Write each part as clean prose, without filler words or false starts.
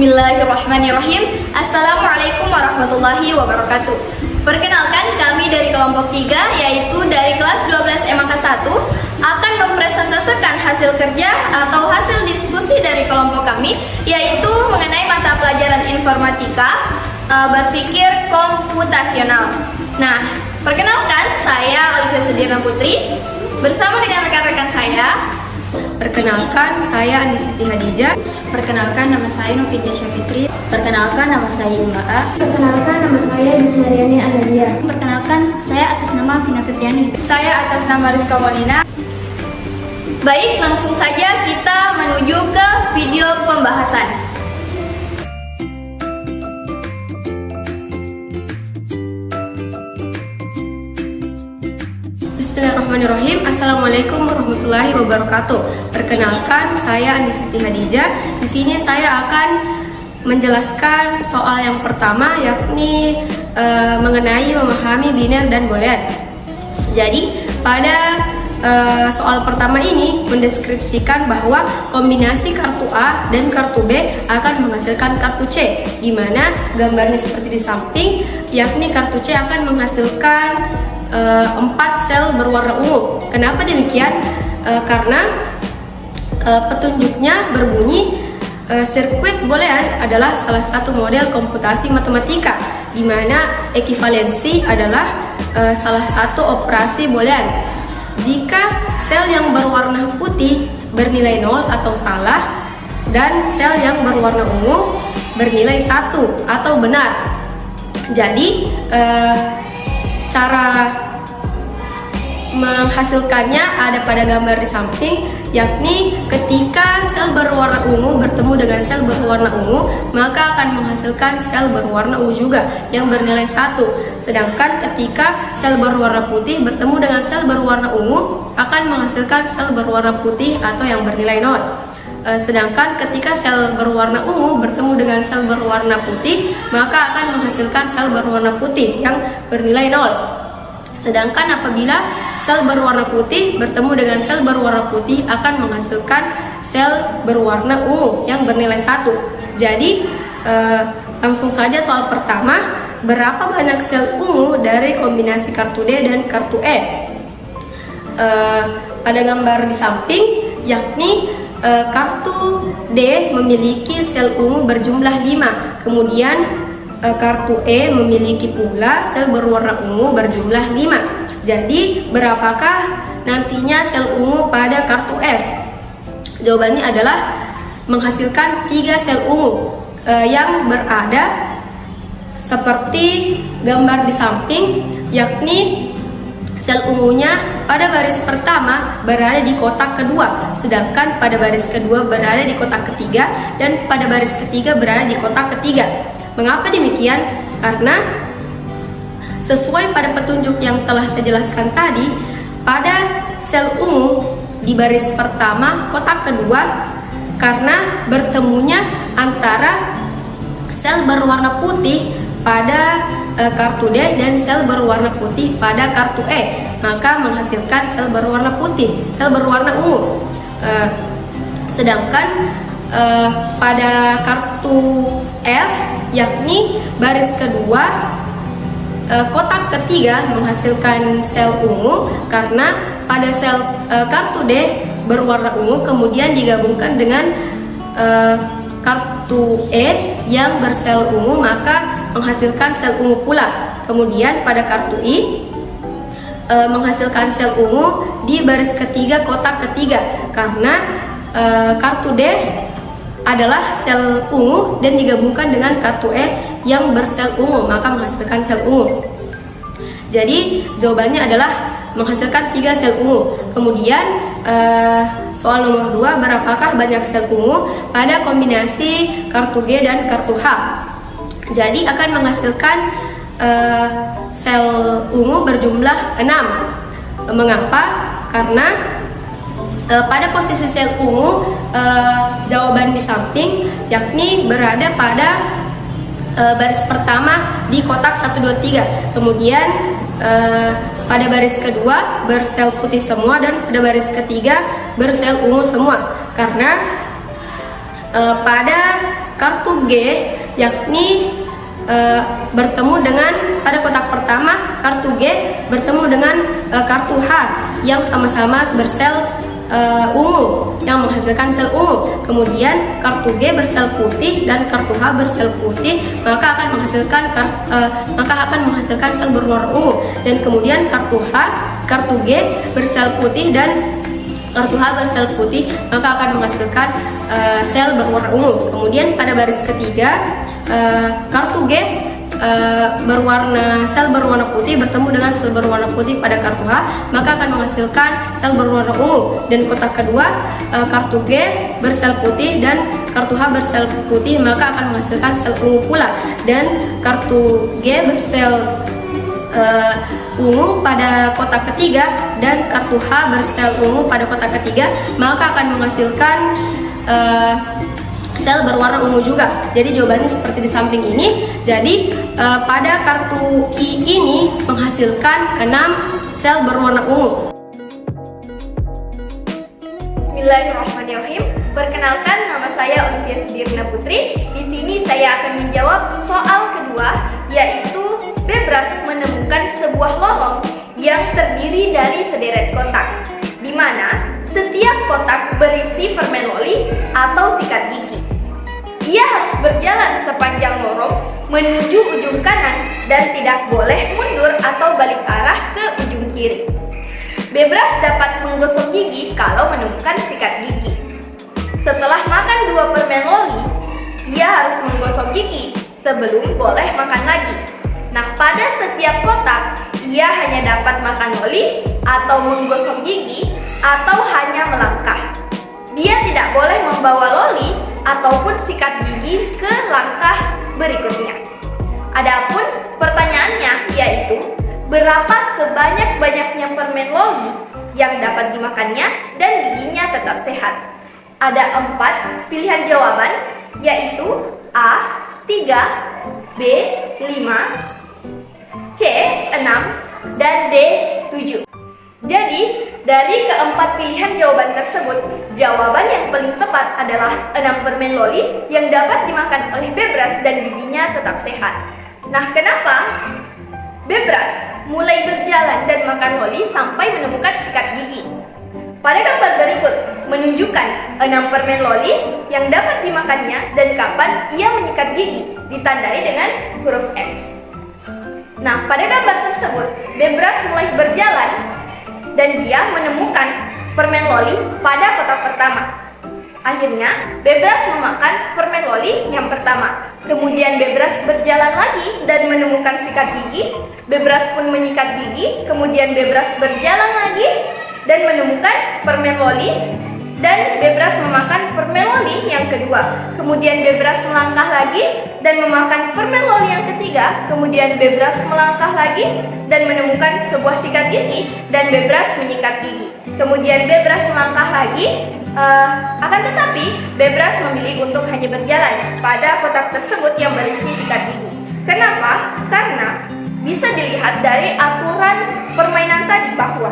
Bismillahirrahmanirrahim. Assalamualaikum warahmatullahi wabarakatuh. Perkenalkan, kami dari kelompok 3, yaitu dari kelas 12 MAK 1, akan mempresentasikan hasil kerja atau hasil diskusi dari kelompok kami, yaitu mengenai mata pelajaran informatika, berpikir komputasional. Nah, perkenalkan, saya Olivia Sudirna Putri, bersama dengan rekan-rekan saya. Perkenalkan, saya Andi Siti Hadijah. Perkenalkan, nama saya Novita Syafitri. Perkenalkan, nama saya Imba'a. Perkenalkan, nama saya Dismariani Anadia. Perkenalkan, saya atas nama Vina Fitriani. Saya atas nama Rizka Molina. Baik, langsung saja kita menuju ke video pembahasan. Bismillahirrahmanirrahim. Assalamualaikum warahmatullahi wabarakatuh. Perkenalkan, saya Andi Siti Hadijah. Di sini saya akan menjelaskan soal yang pertama, yakni mengenai memahami biner dan boolean. Jadi pada soal pertama ini mendeskripsikan bahwa kombinasi kartu A dan kartu B akan menghasilkan kartu C, di mana gambarnya seperti di samping, yakni kartu C akan menghasilkan 4 sel berwarna ungu. Kenapa demikian? Karena petunjuknya berbunyi sirkuit boolean adalah salah satu model komputasi matematika, di mana ekivalensi adalah salah satu operasi boolean. Jika sel yang berwarna putih bernilai 0 atau salah, dan sel yang berwarna ungu bernilai 1 atau benar. Jadi cara menghasilkannya ada pada gambar di samping, yakni ketika sel berwarna ungu bertemu dengan sel berwarna ungu, maka akan menghasilkan sel berwarna ungu juga yang bernilai 1. Sedangkan ketika sel berwarna putih bertemu dengan sel berwarna ungu, akan menghasilkan sel berwarna putih atau yang bernilai 0. Sedangkan ketika sel berwarna ungu bertemu dengan sel berwarna putih, maka akan menghasilkan sel berwarna putih yang bernilai 0. Sedangkan apabila sel berwarna putih bertemu dengan sel berwarna putih, akan menghasilkan sel berwarna ungu yang bernilai 1. Jadi langsung saja soal pertama, berapa banyak sel ungu dari kombinasi kartu D dan kartu E? Pada gambar di samping, yakni kartu D memiliki sel ungu berjumlah 5, kemudian kartu E memiliki pula sel berwarna ungu berjumlah 5. Jadi berapakah nantinya sel ungu pada kartu F? Jawabannya adalah menghasilkan 3 sel ungu yang berada seperti gambar di samping, yakni sel ungunya pada baris pertama berada di kotak kedua, sedangkan pada baris kedua berada di kotak ketiga, dan pada baris ketiga berada di kotak ketiga. Mengapa demikian? Karena sesuai pada petunjuk yang telah saya jelaskan tadi, pada sel ungu di baris pertama kotak kedua, karena bertemunya antara sel berwarna putih pada kartu D dan sel berwarna putih pada kartu E, maka menghasilkan sel berwarna putih, sel berwarna ungu. Sedangkan pada kartu F, yakni baris kedua kotak ketiga menghasilkan sel ungu, karena pada sel kartu D berwarna ungu kemudian digabungkan dengan kartu E yang bersel ungu, maka menghasilkan sel ungu pula. Kemudian pada kartu I menghasilkan sel ungu di baris ketiga kotak ketiga, karena kartu D adalah sel ungu dan digabungkan dengan kartu E yang bersel ungu, maka menghasilkan sel ungu. Jadi jawabannya adalah menghasilkan 3 sel ungu. Kemudian soal nomor 2, berapakah banyak sel ungu pada kombinasi kartu G dan kartu H? Jadi akan menghasilkan sel ungu berjumlah 6. Mengapa? Karena pada posisi sel ungu, jawaban di samping, yakni berada pada baris pertama di kotak 1, 2, 3. Kemudian pada baris kedua bersel putih semua, dan pada baris ketiga bersel ungu semua. Karena pada kartu G yakni bertemu dengan pada kotak pertama kartu G bertemu dengan kartu H yang sama-sama bersel ungu yang menghasilkan sel ungu. Kemudian kartu G bersel putih dan kartu H bersel putih, maka akan menghasilkan sel berwarna ungu. Dan kemudian kartu G bersel putih dan kartu H bersel putih, maka akan menghasilkan sel berwarna ungu. Kemudian pada baris ketiga kartu G sel berwarna putih bertemu dengan sel berwarna putih pada kartu H, maka akan menghasilkan sel berwarna ungu. Dan kotak kedua kartu G bersel putih dan kartu H bersel putih, maka akan menghasilkan sel ungu pula. Dan kartu G bersel ungu pada kotak ketiga dan kartu H bersel ungu pada kotak ketiga, maka akan menghasilkan sel berwarna ungu juga. Jadi jawabannya seperti di samping ini. Jadi pada kartu I ini menghasilkan 6 sel berwarna ungu. Bismillahirrahmanirrahim. Perkenalkan, nama saya Olivia Sudirna Putri. Di sini saya akan menjawab soal kedua, yaitu Bebras menemukan sebuah lorong yang terdiri dari sederet kotak, di mana setiap kotak berisi permen loli atau sikat gigi. Ia harus berjalan sepanjang lorong menuju ujung kanan dan tidak boleh mundur atau balik arah ke ujung kiri. Bebras dapat menggosok gigi kalau menemukan sikat gigi. Setelah makan 2 permen loli, ia harus menggosok gigi sebelum boleh makan lagi. Nah, pada setiap kotak, ia hanya dapat makan loli atau menggosok gigi atau hanya melangkah. Dia tidak boleh membawa loli ataupun sikat gigi ke langkah berikutnya. Adapun pertanyaannya yaitu, berapa sebanyak-banyaknya permen loli yang dapat dimakannya dan giginya tetap sehat? Ada 4 pilihan jawaban, yaitu A. 3, B. 5, C. 6, dan D. 7. Jadi, dari keempat pilihan jawaban tersebut, jawaban yang paling tepat adalah 6 permen loli yang dapat dimakan oleh Bebras dan giginya tetap sehat. Nah, kenapa Bebras mulai berjalan dan makan loli sampai menemukan sikat gigi? Pada gambar berikut menunjukkan 6 permen loli yang dapat dimakannya dan kapan ia menyikat gigi, ditandai dengan huruf X. Nah, pada gambar tersebut, Bebras mulai berjalan dan dia menemukan permen loli pada kotak pertama. Akhirnya, Bebras memakan permen loli yang pertama. Kemudian Bebras berjalan lagi dan menemukan sikat gigi. Bebras pun menyikat gigi. Kemudian Bebras berjalan lagi dan menemukan permen loli. Dan Bebras memakan permen loli yang kedua. Kemudian Bebras melangkah lagi dan memakan permen loli yang ketiga. Kemudian Bebras melangkah lagi dan menemukan sebuah sikat gigi dan Bebras menyikat gigi. Kemudian Bebras melangkah lagi, akan tetapi Bebras memilih untuk hanya berjalan pada kotak tersebut yang berisi sikat gigi. Kenapa? Karena bisa dilihat dari aturan permainan tadi bahwa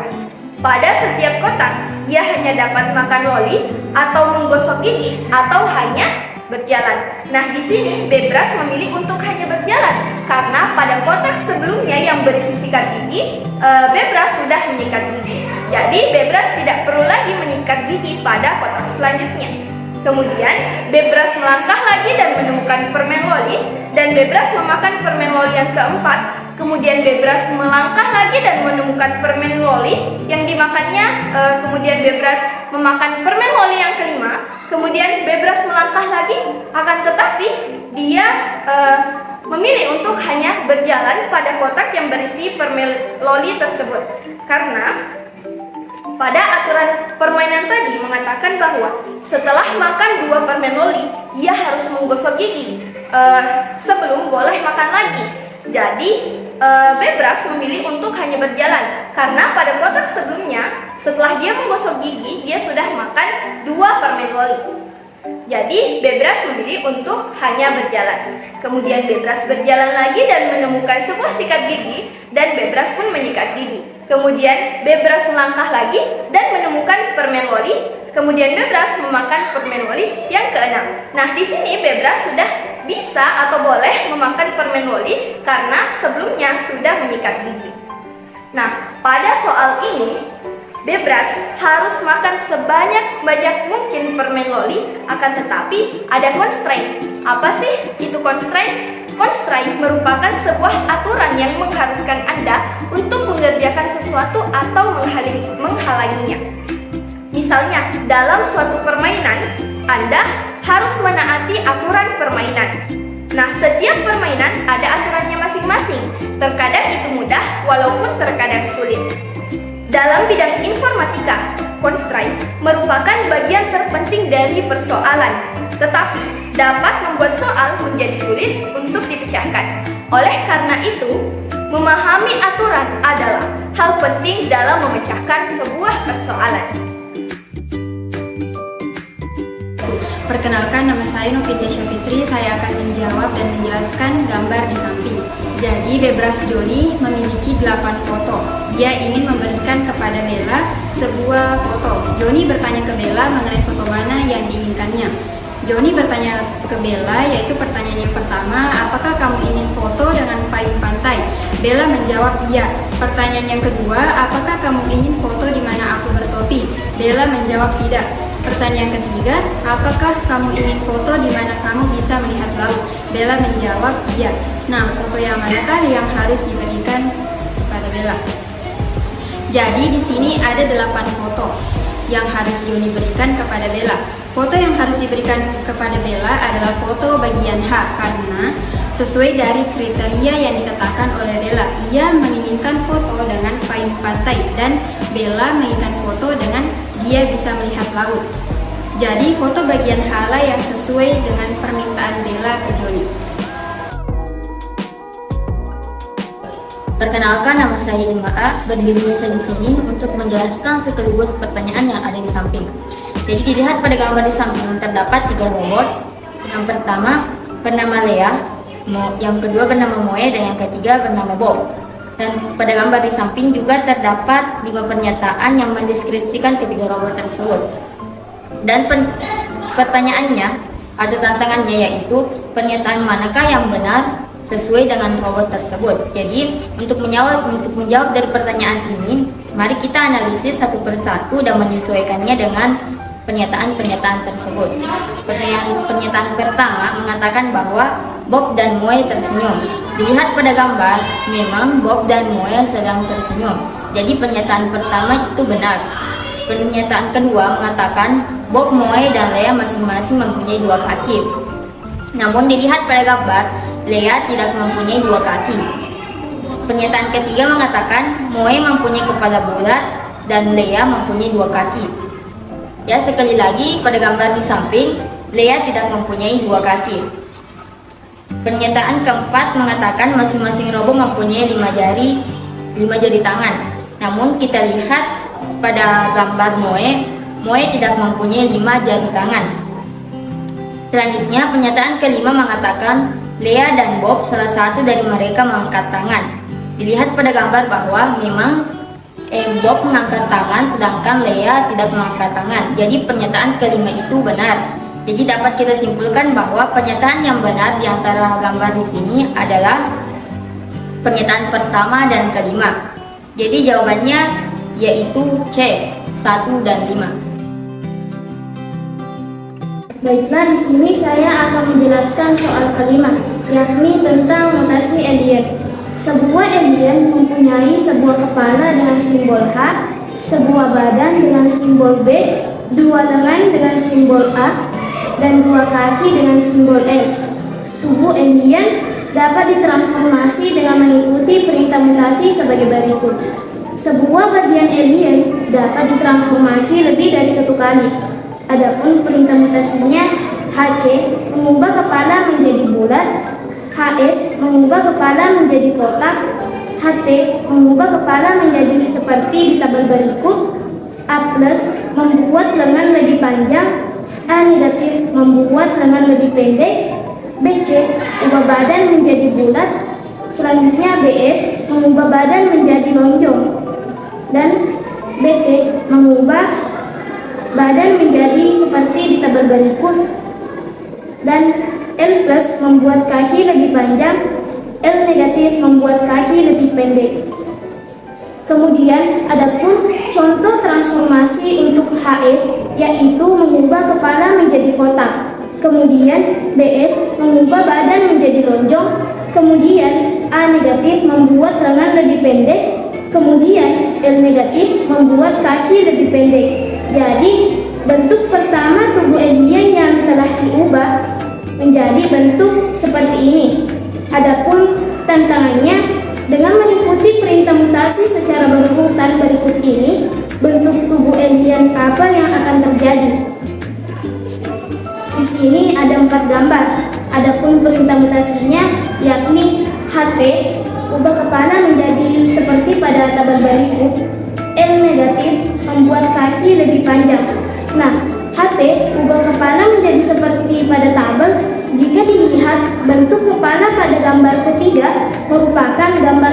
pada setiap kotak, ia hanya dapat makan loli atau menggosok gigi atau hanya berjalan. Nah, di sini Bebras memilih untuk hanya berjalan karena pada kotak sebelumnya yang berisi sikat gigi, Bebras sudah menyikat gigi. Jadi, Bebras tidak perlu lagi menyikat gigi pada kotak selanjutnya. Kemudian, Bebras melangkah lagi dan menemukan permen loli dan Bebras memakan permen loli yang keempat. Kemudian Bebras melangkah lagi dan menemukan permen loli yang dimakannya. Kemudian Bebras memakan permen loli yang kelima. Kemudian Bebras melangkah lagi, akan tetapi dia memilih untuk hanya berjalan pada kotak yang berisi permen loli tersebut. Karena pada aturan permainan tadi mengatakan bahwa setelah makan 2 permen loli, ia harus menggosok gigi sebelum boleh makan lagi. Jadi, Bebras memilih untuk hanya berjalan karena pada kotak sebelumnya setelah dia menggosok gigi dia sudah makan 2 permen loli. Jadi Bebras memilih untuk hanya berjalan. Kemudian Bebras berjalan lagi dan menemukan sebuah sikat gigi dan Bebras pun menyikat gigi. Kemudian Bebras melangkah lagi dan menemukan permen woli. Kemudian Bebras memakan permen woli yang keenam. Nah, di sini Bebras sudah bisa atau boleh memakan permen woli karena sebelumnya sudah menyikat gigi. Nah, pada soal ini Bebras harus makan sebanyak mungkin permen woli, akan tetapi ada constraint. Apa sih itu constraint? Constraint merupakan sebuah aturan yang mengharuskan Anda untuk mengerjakan sesuatu atau menghalanginya. Misalnya, dalam suatu permainan, Anda harus menaati aturan permainan. Nah, setiap permainan ada aturannya masing-masing. Terkadang itu mudah, walaupun terkadang sulit. Dalam bidang informatika, constraint merupakan bagian terpenting dari persoalan, tetapi dapat membuat soal menjadi sulit untuk dipecahkan. Oleh karena itu, memahami aturan adalah hal penting dalam memecahkan sebuah persoalan. Perkenalkan, nama saya Novita Syafitri. Saya akan menjawab dan menjelaskan gambar di samping. Jadi, Bebras Joni memiliki 8 foto. Dia ingin memberikan kepada Bella sebuah foto. Joni bertanya ke Bella mengenai foto mana yang diinginkannya. Joni bertanya ke Bella, yaitu pertanyaan yang pertama, apakah kamu ingin foto dengan payung pantai? Bella menjawab iya. Pertanyaan yang kedua, apakah kamu ingin foto di mana aku bertopi? Bella menjawab tidak. Pertanyaan ketiga, apakah kamu ingin foto di mana kamu bisa melihat laut? Bella menjawab iya. Nah, foto yang manakah yang harus diberikan kepada Bella? Jadi di sini ada 8 foto yang harus Joni berikan kepada Bella. Foto yang harus diberikan kepada Bella adalah foto bagian H karena sesuai dari kriteria yang ditetapkan oleh Bella. Ia menginginkan foto dengan payung pantai dan Bella menginginkan foto dengan dia bisa melihat laut. Jadi foto bagian H lah yang sesuai dengan permintaan Bella ke Joni. Perkenalkan, nama saya Ima, berdiri di sini untuk menjelaskan sekaligus pertanyaan yang ada di samping. Jadi dilihat pada gambar di samping terdapat 3 robot. Yang pertama bernama Lea, yang kedua bernama Moe, dan yang ketiga bernama Bob. Dan pada gambar di samping juga terdapat 5 pernyataan yang mendeskripsikan ketiga robot tersebut. Dan pertanyaannya atau tantangannya yaitu pernyataan manakah yang benar sesuai dengan robot tersebut. Jadi untuk menjawab dari pertanyaan ini, mari kita analisis satu persatu dan menyesuaikannya dengan pernyataan-pernyataan tersebut. Pernyataan pertama mengatakan bahwa Bob dan Moe tersenyum. Dilihat pada gambar, memang Bob dan Moe sedang tersenyum. Jadi pernyataan pertama itu benar. Pernyataan kedua mengatakan Bob, Moe, dan Lea masing-masing mempunyai 2 kaki. Namun dilihat pada gambar, Lea tidak mempunyai 2 kaki. Pernyataan ketiga mengatakan Moe mempunyai kepala bulat dan Lea mempunyai 2 kaki. Ya, sekali lagi pada gambar di samping, Lea tidak mempunyai 2 kaki. Pernyataan keempat mengatakan masing-masing robot mempunyai 5 jari tangan. Namun kita lihat pada gambar Moe tidak mempunyai 5 jari tangan. Selanjutnya pernyataan kelima mengatakan Lea dan Bob salah satu dari mereka mengangkat tangan. Dilihat pada gambar bahwa memang Bob mengangkat tangan sedangkan Lea tidak mengangkat tangan. Jadi pernyataan kelima itu benar. Jadi dapat kita simpulkan bahwa pernyataan yang benar di antara gambar di sini adalah pernyataan pertama dan kelima. Jadi jawabannya yaitu C, 1 dan 5. Baiklah, di sini saya akan menjelaskan soal kelima, yakni tentang mutasi alien. Sebuah alien mempunyai sebuah kepala dengan simbol H, sebuah badan dengan simbol B, 2 lengan dengan simbol A, dan 2 kaki dengan simbol L. Tubuh alien dapat ditransformasi dengan mengikuti perintah mutasi sebagai berikut. Sebuah bagian alien dapat ditransformasi lebih dari 1 kali. Adapun perintah mutasinya, HC mengubah kepala menjadi bulat, HS mengubah kepala menjadi kotak, HT mengubah kepala menjadi seperti di tabel berikut, A+ membuat lengan lebih panjang, A- membuat lengan lebih pendek, BC ubah badan menjadi bulat, selanjutnya BS mengubah badan menjadi lonjong. Dan BT mengubah badan menjadi seperti di tabel berikut. Dan L plus membuat kaki lebih panjang, L negatif membuat kaki lebih pendek. Kemudian adapun contoh transformasi untuk HS, yaitu mengubah kepala menjadi kotak. Kemudian BS mengubah badan menjadi lonjong. Kemudian A negatif membuat lengan lebih pendek. Kemudian L negatif membuat kaki lebih pendek. Jadi bentuk pertama tubuh alien yang telah diubah menjadi bentuk seperti ini. Adapun tantangannya, dengan mengikuti perintah mutasi secara berurutan berikut ini, bentuk tubuh alien apa yang akan terjadi? Di sini ada 4 gambar. Adapun perintah mutasinya yakni HT, ubah kepala menjadi seperti pada tabel berikut. L negatif membuat kaki lebih panjang. Nah, HT ubah kepala menjadi seperti pada tabel. Jika dilihat bentuk kepala pada gambar ketiga merupakan gambar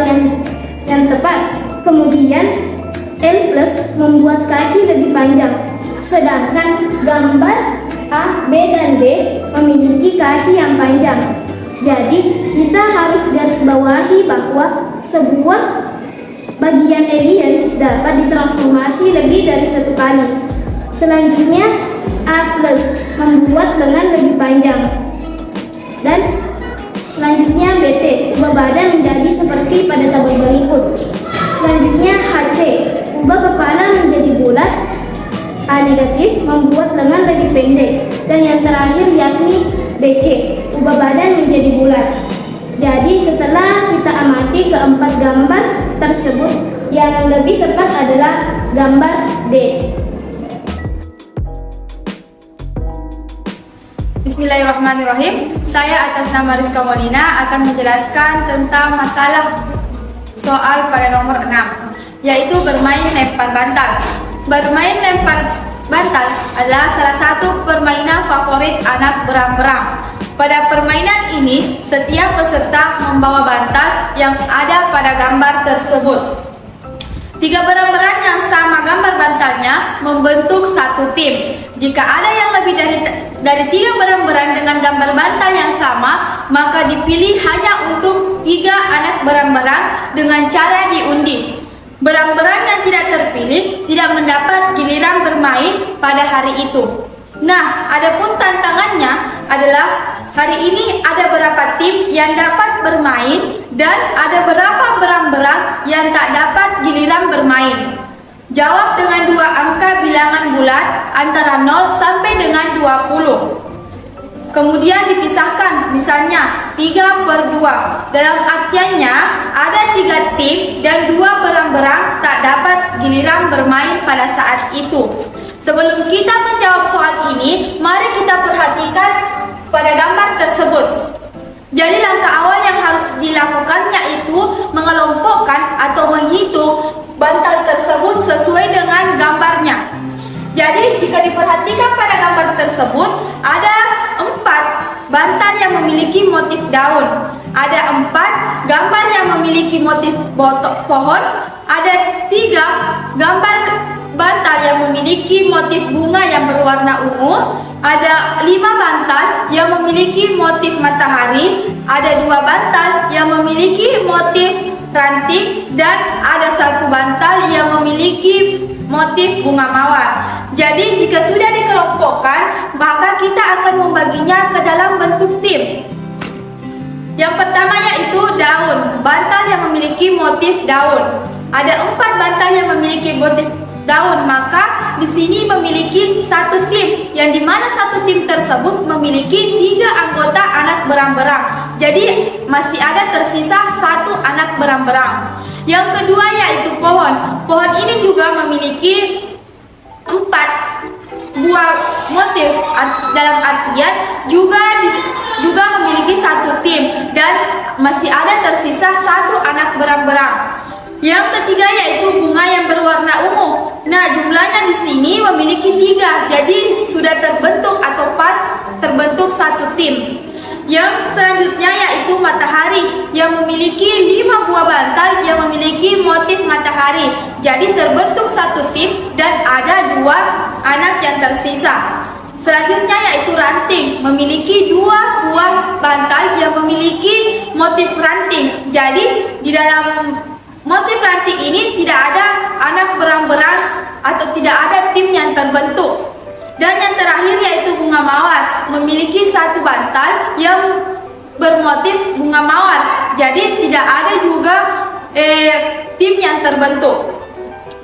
yang tepat. Kemudian L plus membuat kaki lebih panjang. Sedangkan gambar A, B, dan D memiliki kaki yang panjang. Jadi kita harus garis bawahi bahwa sebuah bagian alien dapat ditransformasi lebih dari 1 kali. Selanjutnya A plus membuat lengan lebih panjang. Dan selanjutnya BT, ubah badan menjadi seperti pada tabel berikut. Selanjutnya HC, ubah kepala menjadi bulat. A negatif membuat lengan lebih pendek. Dan yang terakhir yakni BC, ubah badan menjadi bulat. Jadi setelah kita amati keempat gambar tersebut, yang lebih tepat adalah gambar D. Bismillahirrahmanirrahim. Saya atas nama Rizka Molina akan menjelaskan tentang masalah soal pada nomor 6, yaitu bermain lempar bantal. Bermain lempar bantal adalah salah satu permainan favorit anak berang-berang. Pada permainan ini, setiap peserta membawa bantal yang ada pada gambar tersebut. 3 berang-berang yang sama gambar bantalnya membentuk satu tim. Jika ada yang lebih dari 3 berang-berang dengan gambar bantal yang sama, maka dipilih hanya untuk 3 anak berang-berang dengan cara diundi. Berang-berang yang tidak terpilih tidak mendapat giliran bermain pada hari itu. Nah, adapun tantangannya adalah hari ini ada berapa tim yang dapat bermain dan ada berapa berang-berang yang tak dapat giliran bermain. Jawab dengan 2 angka bilangan bulat antara 0 sampai dengan 20. Kemudian dipisahkan, misalnya 3/2. Dalam artiannya ada 3 tim dan 2 berang-berang tak dapat giliran bermain pada saat itu. Sebelum kita menjawab soal ini, mari kita perhatikan pada gambar tersebut. Jadi langkah awal yang harus dilakukan yaitu mengelompokkan atau menghitung bantal tersebut sesuai dengan gambarnya. Jadi jika diperhatikan pada gambar tersebut, ada 4 bantal yang memiliki motif daun, ada 4 gambar yang memiliki motif pohon, ada 3 gambar bantal yang memiliki motif bunga yang berwarna ungu, ada 5 bantal yang memiliki motif matahari, ada 2 bantal yang memiliki motif ranting, dan ada 1 bantal yang memiliki motif bunga mawar. Jadi jika sudah dikelompokkan, maka kita akan membaginya ke dalam bentuk tim. Yang pertama yaitu daun, bantal yang memiliki motif daun. Ada 4 bantal yang memiliki motif daun, maka di sini memiliki 1 tim, yang dimana 1 tim tersebut memiliki 3 anggota anak berang-berang. Jadi masih ada tersisa 1 anak berang-berang. Yang kedua yaitu pohon. Pohon ini juga memiliki 4 buah motif, dalam artian juga memiliki 1 tim dan masih ada tersisa 1 anak berang-berang. Yang ketiga yaitu bunga yang berwarna ungu. Nah, jumlahnya di sini memiliki 3, jadi sudah terbentuk atau pas terbentuk 1 tim. Yang selanjutnya yaitu yaitu matahari yang memiliki 5 buah bantal yang memiliki motif matahari. Jadi terbentuk satu tim dan ada 2 anak yang tersisa. Selanjutnya yaitu ranting, memiliki 2 buah bantal yang memiliki motif ranting. Jadi di dalam motif ranting ini tidak ada anak berang-berang atau tidak ada tim yang terbentuk. Dan yang terakhir yaitu bunga mawar, memiliki 1 bantal yang bermotif bunga mawar. Jadi tidak ada juga tim yang terbentuk.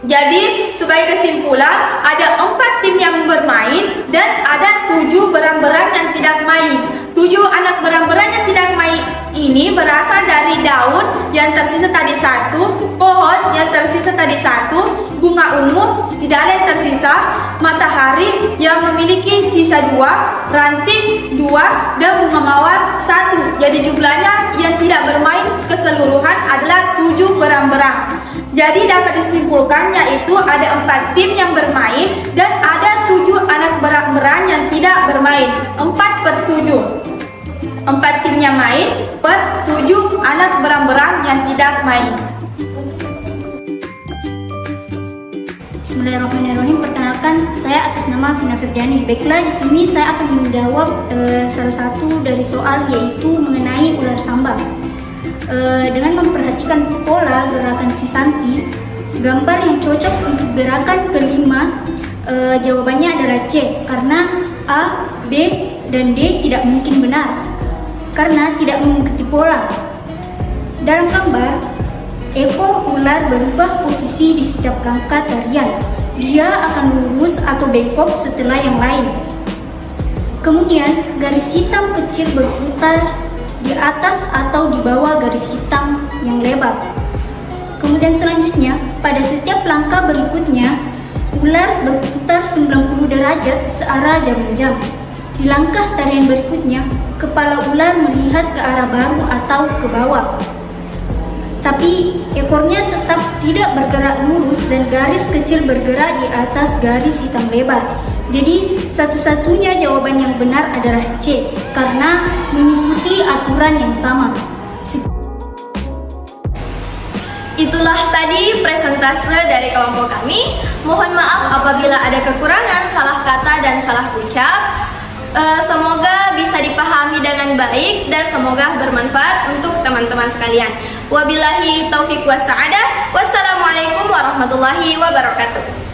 Jadi sebagai kesimpulan ada 4 tim yang bermain dan ada 7 berang-berang yang tidak main. 7 anak berang-berang yang tidak main ini berasal dari daun yang tersisa tadi 1, pohon yang tersisa tadi 1, bunga ungu tidak ada yang tersisa, matahari yang memiliki sisa 2, ranting 2, dan bunga mawar 1. Jadi jumlahnya yang tidak bermain keseluruhan adalah 7 berang-berang. Jadi dapat disimpulkan yaitu ada 4 tim yang bermain dan ada 7 anak berang-berang yang tidak bermain. 4/7. 4 timnya main per 7 anak berang-berang yang tidak main. Bismillahirrahmanirrahim. Perkenalkan, saya atas nama Vina Febriani. Baiklah, di sini saya akan menjawab salah satu dari soal yaitu mengenai ular samba. Dengan memperhatikan pola gerakan si Santi, gambar yang cocok untuk gerakan kelima jawabannya adalah C, karena A, B, dan D tidak mungkin benar karena tidak mengikuti pola. Dalam gambar, ekor ular berubah posisi di setiap langkah tarian. Dia akan lurus atau bengkok setelah yang lain. Kemudian garis hitam kecil berputar di atas atau di bawah garis hitam yang lebar. Kemudian selanjutnya, pada setiap langkah berikutnya, ular berputar 90 derajat searah jarum jam. Di langkah tarian berikutnya, kepala ular melihat ke arah baru atau ke bawah. Tapi ekornya tetap tidak bergerak lurus dan garis kecil bergerak di atas garis hitam lebar. Jadi satu-satunya jawaban yang benar adalah C, karena mengikuti aturan yang sama. Itulah tadi presentase dari kelompok kami. Mohon maaf apabila ada kekurangan, salah kata dan salah ucap. Semoga bisa dipahami dengan baik dan semoga bermanfaat untuk teman-teman sekalian. Wabillahi taufiq wa sa'adah. Wassalamualaikum warahmatullahi wabarakatuh.